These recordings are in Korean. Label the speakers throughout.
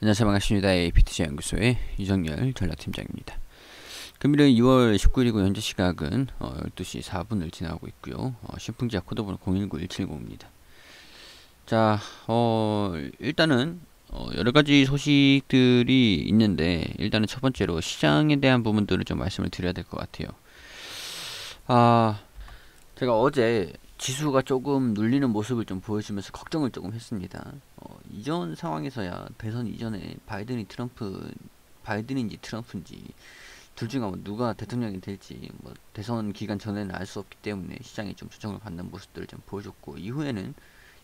Speaker 1: 안녕하세요. 반갑습니다. APTJ 연구소의 이정열 전략팀장입니다. 금일은 2월 19일이고 현재 시각은 12시 4분을 지나고 있고요. 신풍지약 코드번호 019170입니다. 자, 일단은 여러가지 소식들이 있는데 일단은 첫 번째로 시장에 대한 부분들을 좀 말씀을 드려야 될 것 같아요. 제가 어제 지수가 조금 눌리는 모습을 좀 보여주면서 걱정을 조금 했습니다. 이전 상황에서야 대선 이전에 바이든인지 트럼프인지 둘 중 아마 누가 대통령이 될지 뭐 대선 기간 전에는 알 수 없기 때문에 시장이 좀 조정을 받는 모습들을 좀 보여줬고, 이후에는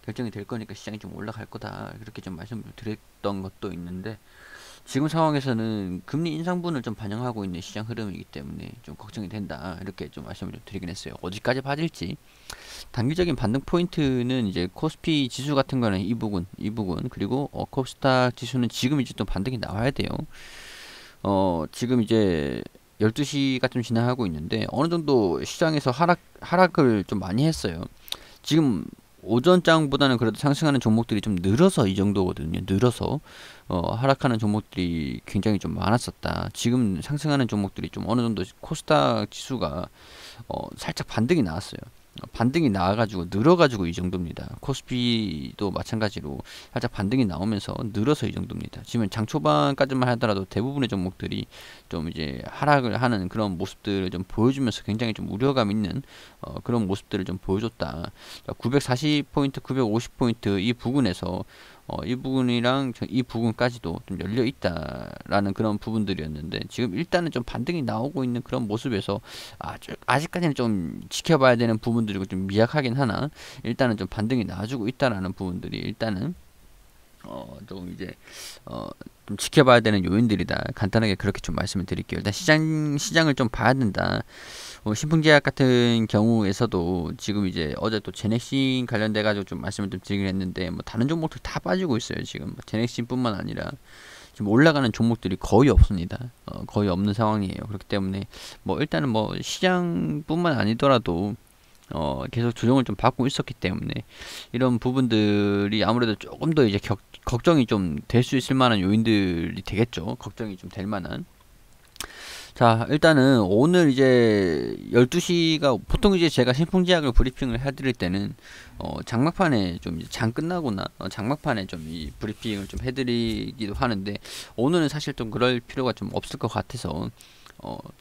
Speaker 1: 결정이 될 거니까 시장이 좀 올라갈 거다 그렇게 좀 말씀을 드렸던 것도 있는데, 지금 상황에서는 금리 인상분을 좀 반영하고 있는 시장 흐름이기 때문에 좀 걱정이 된다 이렇게 좀 말씀을 좀 드리긴 했어요. 어디까지 빠질지 단기적인 반등 포인트는 이제 코스피 지수 같은 거는 이 부분 그리고 코스닥 지수는 지금 이제 또 반등이 나와야 돼요. 지금 이제 12시가 좀 지나가고 있는데 어느 정도 시장에서 하락을 좀 많이 했어요. 지금 오전장보다는 그래도 상승하는 종목들이 좀 늘어서 이 정도거든요. 늘어서 하락하는 종목들이 굉장히 좀 많았었다. 지금 상승하는 종목들이 좀 어느 정도 코스닥 지수가 살짝 반등이 나왔어요. 반등이 나와가지고 늘어가지고 이 정도입니다. 코스피도 마찬가지로 살짝 반등이 나오면서 늘어서 이 정도입니다. 지금 장 초반까지만 하더라도 대부분의 종목들이 좀 이제 하락을 하는 그런 모습들을 좀 보여주면서 굉장히 좀 우려감 있는 그런 모습들을 좀 보여줬다. 940포인트, 950포인트 이 부근에서 이 부분이랑 이 부분까지도 좀 열려 있다라는 그런 부분들이었는데, 지금 일단은 좀 반등이 나오고 있는 그런 모습에서 아직까지는 좀 지켜봐야 되는 부분들이고 좀 미약하긴 하나, 일단은 좀 반등이 나와주고 있다라는 부분들이 일단은 좀 이제 좀 지켜봐야 되는 요인들이다. 간단하게 그렇게 좀 말씀을 드릴게요. 일단 시장을 좀 봐야 된다. 신풍제약 같은 경우에서도 지금 이제 어제 또 제넥신 관련돼 가지고 좀 말씀을 좀 드리긴 했는데, 뭐 다른 종목들 다 빠지고 있어요. 지금 제넥신뿐만 아니라 지금 올라가는 종목들이 거의 없습니다. 거의 없는 상황이에요. 그렇기 때문에 뭐 일단은 뭐 시장뿐만 아니더라도 계속 조정을 좀 받고 있었기 때문에 이런 부분들이 아무래도 조금 더 이제 걱정이 좀 될 수 있을 만한 요인들이 되겠죠. 걱정이 좀 될 만한. 자, 일단은 오늘 이제 12시가 보통 이제 제가 신풍제약을 브리핑을 해드릴 때는 장막판에 좀 이제 장 끝나거나 장막판에 좀 이 브리핑을 좀 해드리기도 하는데, 오늘은 사실 좀 그럴 필요가 좀 없을 것 같아서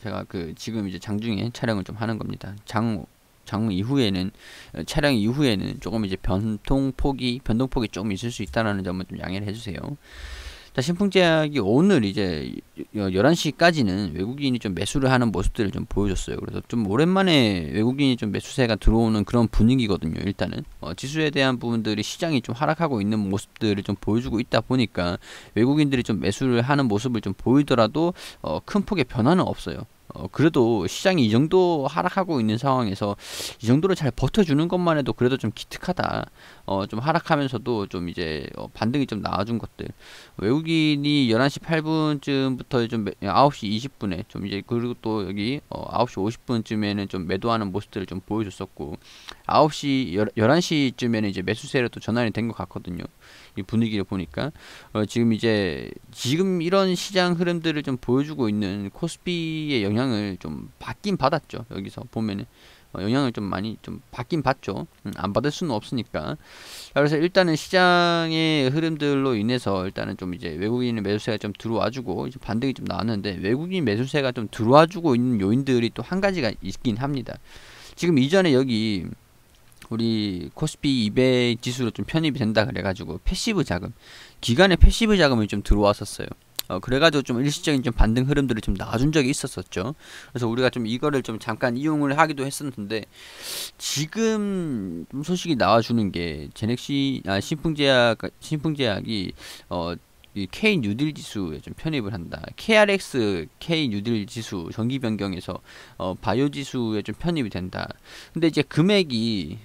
Speaker 1: 제가 그 지금 이제 장중에 촬영을 좀 하는 겁니다. 장 이후에는 촬영 이후에는 조금 이제 변동폭이 조금 있을 수 있다라는 점은 좀 양해를 해주세요. 자, 신풍제약이 오늘 이제 11시까지는 외국인이 좀 매수를 하는 모습들을 좀 보여줬어요. 그래서 좀 오랜만에 외국인이 좀 매수세가 들어오는 그런 분위기거든요. 일단은 지수에 대한 부분들이 시장이 좀 하락하고 있는 모습들을 좀 보여주고 있다 보니까 외국인들이 좀 매수를 하는 모습을 좀 보이더라도 큰 폭의 변화는 없어요. 그래도 시장이 이 정도 하락하고 있는 상황에서 이 정도로 잘 버텨주는 것만 해도 그래도 좀 기특하다. 좀 하락하면서도 좀 이제 반등이 좀 나와준 것들. 외국인이 11시 8분쯤부터 좀 9시 20분에 좀 이제, 그리고 또 여기 9시 50분쯤에는 좀 매도하는 모습들을 좀 보여줬었고, 11시쯤에는 이제 매수세로 또 전환이 된 것 같거든요. 이 분위기를 보니까 지금 이런 시장 흐름들을 좀 보여주고 있는 코스피의 영향을 좀 받긴 받았죠. 여기서 보면은 영향을 좀 많이 좀 받긴 받죠. 안 받을 수는 없으니까. 그래서 일단은 시장의 흐름들로 인해서 일단은 좀 이제 외국인의 매수세가 좀 들어와주고 이제 반등이 좀 나왔는데, 외국인 매수세가 좀 들어와주고 있는 요인들이 또 한 가지가 있긴 합니다. 지금 이전에 여기 우리 코스피 200 지수로 좀 편입이 된다 그래가지고 패시브 자금, 기관의 패시브 자금이 좀 들어왔었어요. 그래가지고 좀 일시적인 좀 반등 흐름들을 좀 나와준 적이 있었었죠. 그래서 우리가 좀 이거를 좀 잠깐 이용을 하기도 했었는데, 지금 좀 소식이 나와주는 게 신풍제약이 이 K 뉴딜 지수에 좀 편입을 한다. KRX K 뉴딜 지수 정기 변경에서 바이오 지수에 좀 편입이 된다. 근데 이제 금액이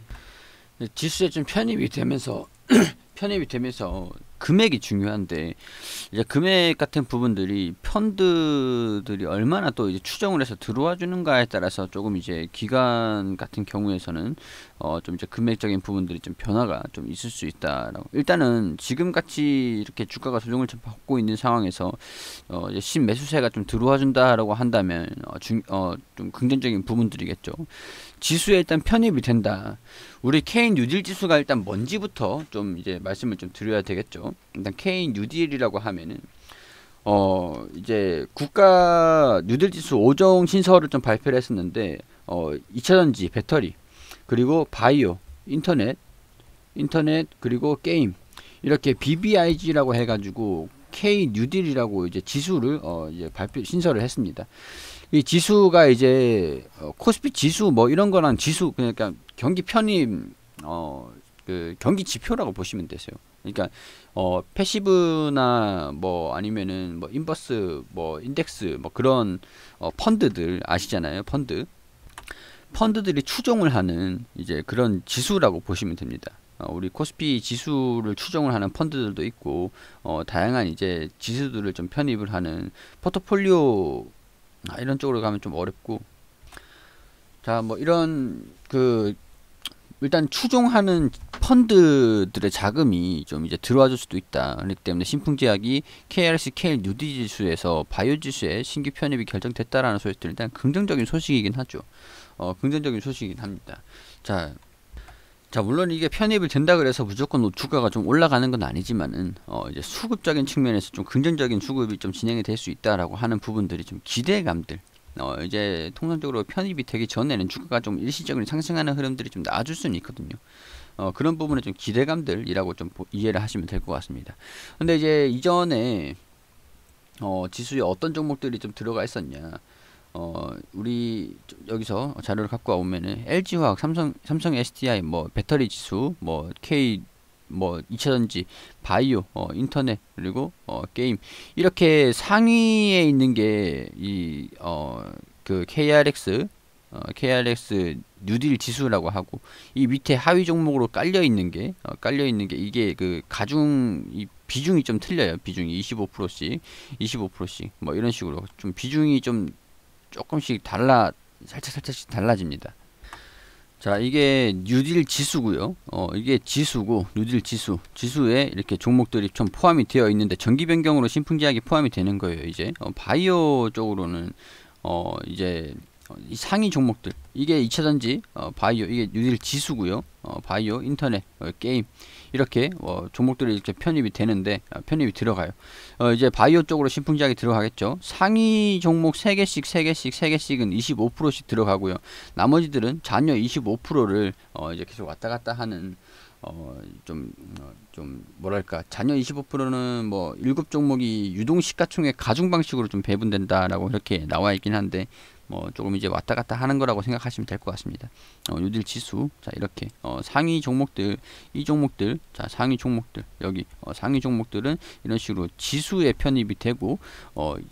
Speaker 1: 지수에 좀 편입이 되면서 금액이 중요한데 이제 금액 같은 부분들이 펀드들이 얼마나 또 이제 추정을 해서 들어와 주는가에 따라서 조금 이제 기관 같은 경우에서는 좀 이제 금액적인 부분들이 좀 변화가 좀 있을 수 있다라고. 일단은 지금 같이 이렇게 주가가 조정을 좀 받고 있는 상황에서 이제 신매수세가 좀 들어와 준다라고 한다면 좀 긍정적인 부분들이겠죠. 지수에 일단 편입이 된다. 우리 K 뉴딜 지수가 일단 뭔지부터 좀 이제 말씀을 좀 드려야 되겠죠. 일단 K 뉴딜이라고 하면은 이제 국가 뉴딜 지수 5종 신설을 좀 발표를 했었는데 2차전지, 배터리, 그리고 바이오, 인터넷 그리고 게임 이렇게 BBIG라고 해가지고 K 뉴딜이라고 이제 지수를 이제 신설을 했습니다. 이 지수가 이제 코스피 지수 뭐 이런 거랑 지수 그러니까 경기 편입 그 경기 지표라고 보시면 되세요. 그러니까 패시브나 뭐 아니면은 뭐 인버스 뭐 인덱스 뭐 그런 펀드들 아시잖아요. 펀드들이 추종을 하는 이제 그런 지수라고 보시면 됩니다. 우리 코스피 지수를 추종을 하는 펀드들도 있고 다양한 이제 지수들을 좀 편입을 하는 포트폴리오 이런 쪽으로 가면 좀 어렵고, 자 뭐 이런 그 일단 추종하는 펀드들의 자금이 좀 이제 들어와 줄 수도 있다. 그렇기 때문에 신풍제약이 KRC K 뉴딜 지수에서 바이오 지수에 신규 편입이 결정됐다라는 소식들은 일단 긍정적인 소식이긴 하죠. 긍정적인 소식이긴 합니다. 자 물론 이게 편입이 된다 그래서 무조건 주가가 좀 올라가는 건 아니지만은 이제 수급적인 측면에서 좀 긍정적인 수급이 좀 진행이 될 수 있다라고 하는 부분들이 좀 기대감들, 이제 통상적으로 편입이 되기 전에는 주가가 좀 일시적으로 상승하는 흐름들이 좀 나아질 수는 있거든요. 그런 부분에 좀 기대감들이라고 좀 이해를 하시면 될 것 같습니다. 근데 이제 이전에 지수에 어떤 종목들이 좀 들어가 있었냐, 우리 여기서 자료를 갖고 오면은 LG화학, 삼성 SDI, 뭐 배터리 지수, 뭐 K, 뭐 2차전지, 바이오, 인터넷, 그리고 게임 이렇게 상위에 있는 게 이 그 KRX 뉴딜 지수라고 하고, 이 밑에 하위 종목으로 깔려 있는 게 이게 그 가중 이 비중이 좀 틀려요. 비중이 25%씩 뭐 이런 식으로 좀 비중이 좀 조금씩 살짝씩 달라집니다. 자, 이게 뉴딜 지수고요. 이게 지수고, 뉴딜 지수에 이렇게 종목들이 좀 포함이 되어 있는데 정기 변경으로 신풍제약이 포함이 되는 거예요. 이제 바이오 쪽으로는 이제 이 상위 종목들, 이게 2차전지, 바이오, 이게 뉴딜 지수고요. 바이오, 인터넷, 게임 이렇게 종목들이 이렇게 편입이 되는데 편입이 들어가요. 이제 바이오 쪽으로 신풍제약이 들어가겠죠. 상위 종목 3개씩은 25%씩 들어가고요. 나머지들은 잔여 25%를 이제 계속 왔다 갔다 하는 좀 뭐랄까, 잔여 25%는 뭐 7종목이 유동 시가총액 가중 방식으로 좀 배분된다라고 이렇게 나와 있긴 한데, 뭐 조금 이제 왔다 갔다 하는 거라고 생각하시면 될 것 같습니다. 뉴딜 지수, 자 이렇게 상위 종목들, 이 종목들, 자 상위 종목들, 여기 상위 종목들은 이런 식으로 지수에 편입이 되고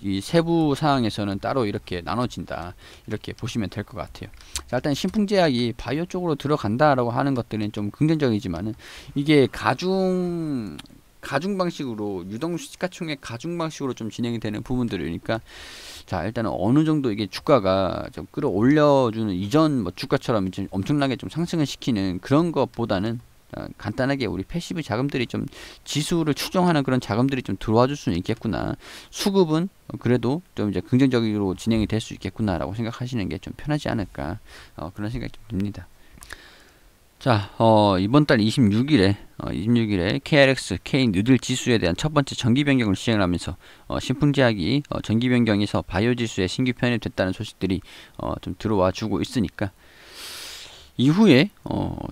Speaker 1: 이 세부 사항에서는 따로 이렇게 나눠진다, 이렇게 보시면 될 것 같아요. 자, 일단 신풍제약이 바이오 쪽으로 들어간다라고 하는 것들은 좀 긍정적이지만은, 이게 가중 방식으로 유동 시가총액 가중 방식으로 좀 진행이 되는 부분들이니까, 자 일단은 어느 정도 이게 주가가 좀 끌어올려주는, 이전 뭐 주가처럼 좀 엄청나게 좀 상승을 시키는 그런 것보다는 간단하게 우리 패시브 자금들이 좀 지수를 추종하는 그런 자금들이 좀 들어와 줄 수는 있겠구나, 수급은 그래도 좀 이제 긍정적으로 진행이 될 수 있겠구나 라고 생각하시는 게 좀 편하지 않을까, 그런 생각이 좀 듭니다. 자, 이번 달 26일에 KRX, K 뉴딜 지수에 대한 첫 번째 정기 변경을 시행을 하면서 신풍제약이 정기 변경에서 바이오 지수에 신규 편입됐다는 소식들이 좀 들어와 주고 있으니까, 이후에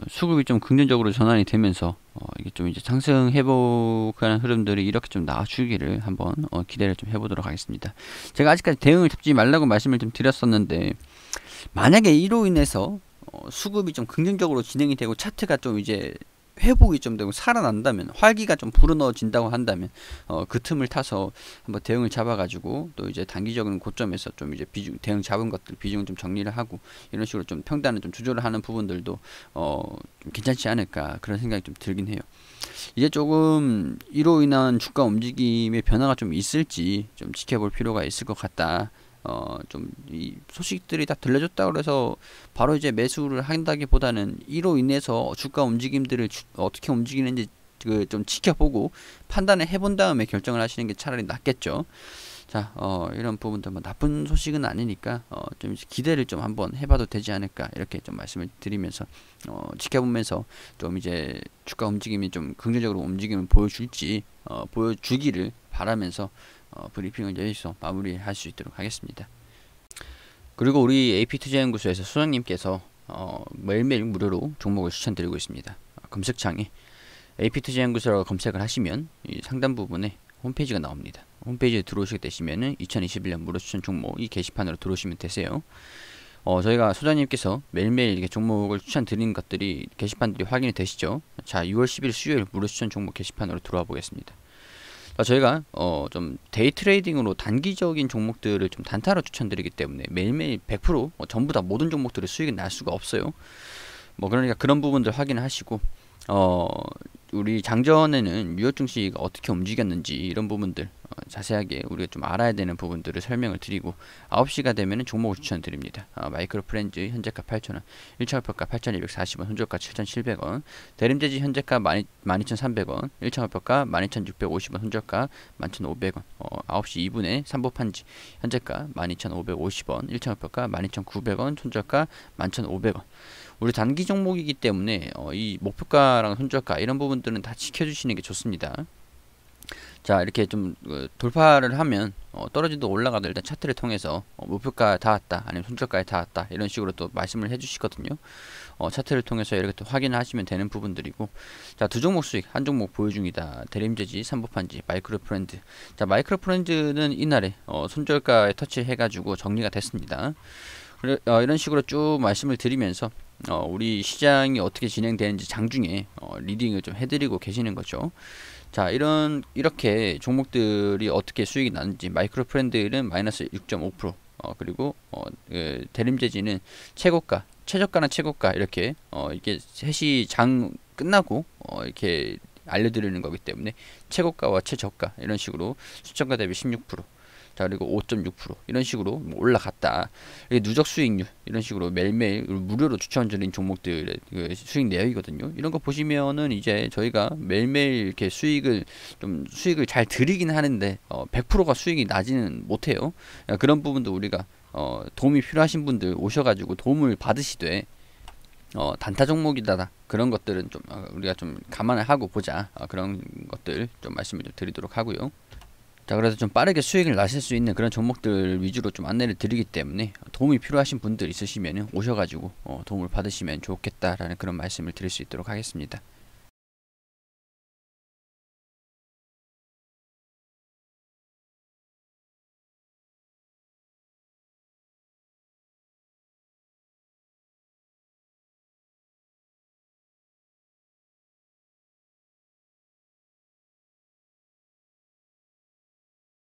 Speaker 1: 수급이 좀 긍정적으로 전환이 되면서 이게 좀 이제 상승 회복하는 흐름들이 이렇게 좀 나와주기를 한번 기대를 좀 해보도록 하겠습니다. 제가 아직까지 대응을 잡지 말라고 말씀을 좀 드렸었는데, 만약에 이로 인해서 수급이 좀 긍정적으로 진행이 되고 차트가 좀 이제 회복이 좀 되고 살아난다면, 활기가 좀 불어넣어진다고 한다면 그 틈을 타서 한번 대응을 잡아가지고 또 이제 단기적인 고점에서 좀 이제 대응 잡은 것들 비중을 좀 정리를 하고 이런 식으로 좀 평단을 좀 조절을 하는 부분들도 좀 괜찮지 않을까 그런 생각이 좀 들긴 해요. 이제 조금 이로 인한 주가 움직임의 변화가 좀 있을지 좀 지켜볼 필요가 있을 것 같다. 좀 이 소식들이 다 들려줬다 그래서 바로 이제 매수를 한다기보다는 이로 인해서 주가 움직임들을 어떻게 움직이는지 그 좀 지켜보고 판단을 해본 다음에 결정을 하시는 게 차라리 낫겠죠. 자, 이런 부분도 뭐 나쁜 소식은 아니니까 좀 기대를 좀 한번 해봐도 되지 않을까 이렇게 좀 말씀을 드리면서 지켜보면서 좀 이제 주가 움직임이 좀 긍정적으로 움직임을 보여줄지 보여주기를 바라면서 브리핑을 여기서 마무리할 수 있도록 하겠습니다. 그리고 우리 AP투자연구소에서 소장님께서 매일매일 무료로 종목을 추천드리고 있습니다. 검색창에 AP투자연구소라고 검색을 하시면 이 상단 부분에 홈페이지가 나옵니다. 홈페이지에 들어오시게 되시면은 2021년 무료 추천 종목 이 게시판으로 들어오시면 되세요. 저희가 소장님께서 매일매일 이렇게 종목을 추천드리는 것들이 게시판들이 확인이 되시죠? 자, 6월 10일 수요일 무료 추천 종목 게시판으로 들어와 보겠습니다. 저희가 좀 데이 트레이딩으로 단기적인 종목들을 좀 단타로 추천드리기 때문에 매일매일 100% 전부 다 모든 종목들의 수익이 날 수가 없어요. 그러니까 그런 부분들 확인하시고 우리 장전에는 유효 증시가 어떻게 움직였는지 이런 부분들 자세하게 우리가 좀 알아야 되는 부분들을 설명을 드리고 9시가 되면은 종목을 추천드립니다. 마이크로 프렌즈 현재가 8,000원, 1차 목표가 8,240원, 손절가 7,700원, 대림재지 현재가 12,300원, 1차 목표가 12,650원, 손절가 11,500원, 9시 2분에 삼보판지 현재가 12,550원, 1차 목표가 12,900원, 손절가 11,500원. 우리 단기 종목이기 때문에 이 목표가랑 손절가 이런 부분들은 다 지켜주시는 게 좋습니다. 자, 이렇게 좀 돌파를 하면 떨어지도 올라가도 일단 차트를 통해서 목표가 닿았다 아니면 손절가에 닿았다 이런 식으로 또 말씀을 해주시거든요. 차트를 통해서 이렇게 또 확인을 하시면 되는 부분들이고, 자, 두 종목 수익 한 종목 보유 중이다. 대림재지, 삼보판지, 마이크로 프렌즈. 자, 마이크로 프렌즈는 이날에 손절가에 터치해가지고 정리가 됐습니다. 이런 식으로 쭉 말씀을 드리면서 우리 시장이 어떻게 진행되는지 장중에 리딩을 좀 해드리고 계시는 거죠. 자, 이렇게 종목들이 어떻게 수익이 나는지, 마이크로 프렌드는 마이너스 6.5%, 그리고 대림재지는 최고가, 최저가나 최고가 이렇게 이게 셋이 장 끝나고 이렇게 알려드리는 거기 때문에 최고가와 최저가 이런 식으로 수천가 대비 16%. 자, 그리고 5.6% 이런 식으로 올라갔다. 누적 수익률 이런 식으로 매일매일 무료로 추천드린 종목들의 그 수익 내역이거든요. 이런 거 보시면은 이제 저희가 매일매일 이렇게 수익을 잘 드리긴 하는데 100%가 수익이 나지는 못해요. 그런 부분도 우리가 도움이 필요하신 분들 오셔가지고 도움을 받으시되 단타 종목이다 그런 것들은 좀 우리가 좀 감안을 하고 보자, 그런 것들 좀 말씀을 좀 드리도록 하고요. 자, 그래서 좀 빠르게 수익을 나실 수 있는 그런 종목들 위주로 좀 안내를 드리기 때문에 도움이 필요하신 분들 있으시면 오셔가지고 도움을 받으시면 좋겠다라는 그런 말씀을 드릴 수 있도록 하겠습니다.